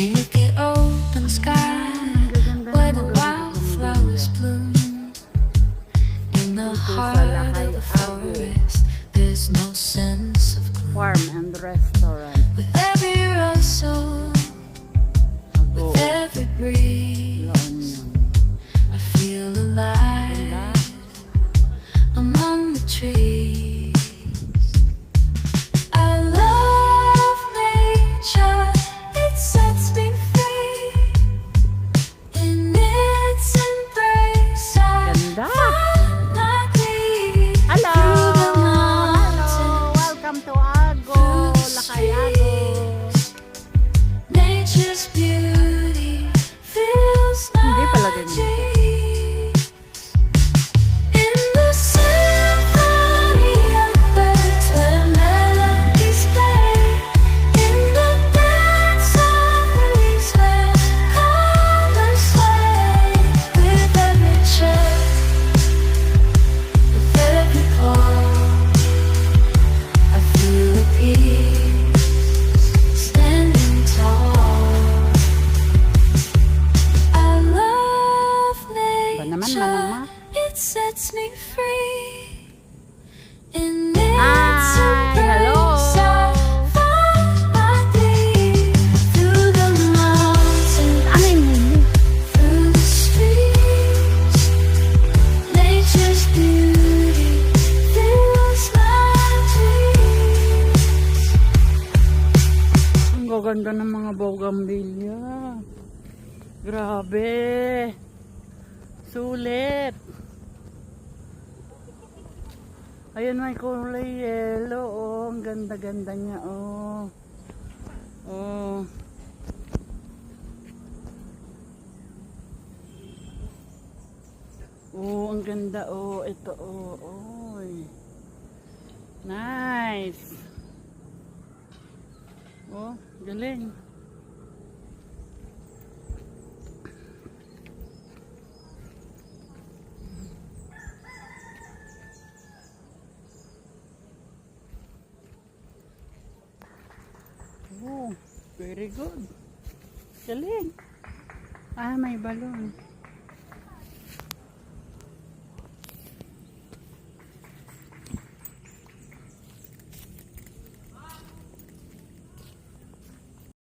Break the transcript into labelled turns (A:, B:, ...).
A: Make it open sky where the wildflowers bloom. In the heart of the forest, there's no sense of gloom.
B: Farm and restaurant.
A: With every rustle, with every breeze, I feel alive among the trees. I love nature, it sets me free. In its embrace, I
B: Ganda.
A: find my peace.
B: Hello!
A: Through the
B: Hello!
A: mountains,
B: Welcome to Ago! Lakay Ago!
A: nature's beauty fills
B: Hindi pala
A: my
B: ganyan.
A: dreams. In the symphony of birds where melodies play, in the dance of leaves where colors sway, with every chirp, with every call, I feel a peace standing tall. I love
B: Ba naman,
A: nature,
B: manang ma?
A: it sets me free. In its
B: Hi! Hello!
A: embrace, I find my peace. Through the mountains,
B: Ano yun?
A: through the streets, nature's beauty fills my dreams.
B: Ang gaganda ng mga bougainvillea. Grabe. Sulit. Ayun, may kulay yellow. Oh, ang ganda-ganda niya. Oh. Oh. Oh, ang ganda. Oh, ito. Oh, oy. Nice. Oh, galing. Oh, very good. Galing. Ah, may balon.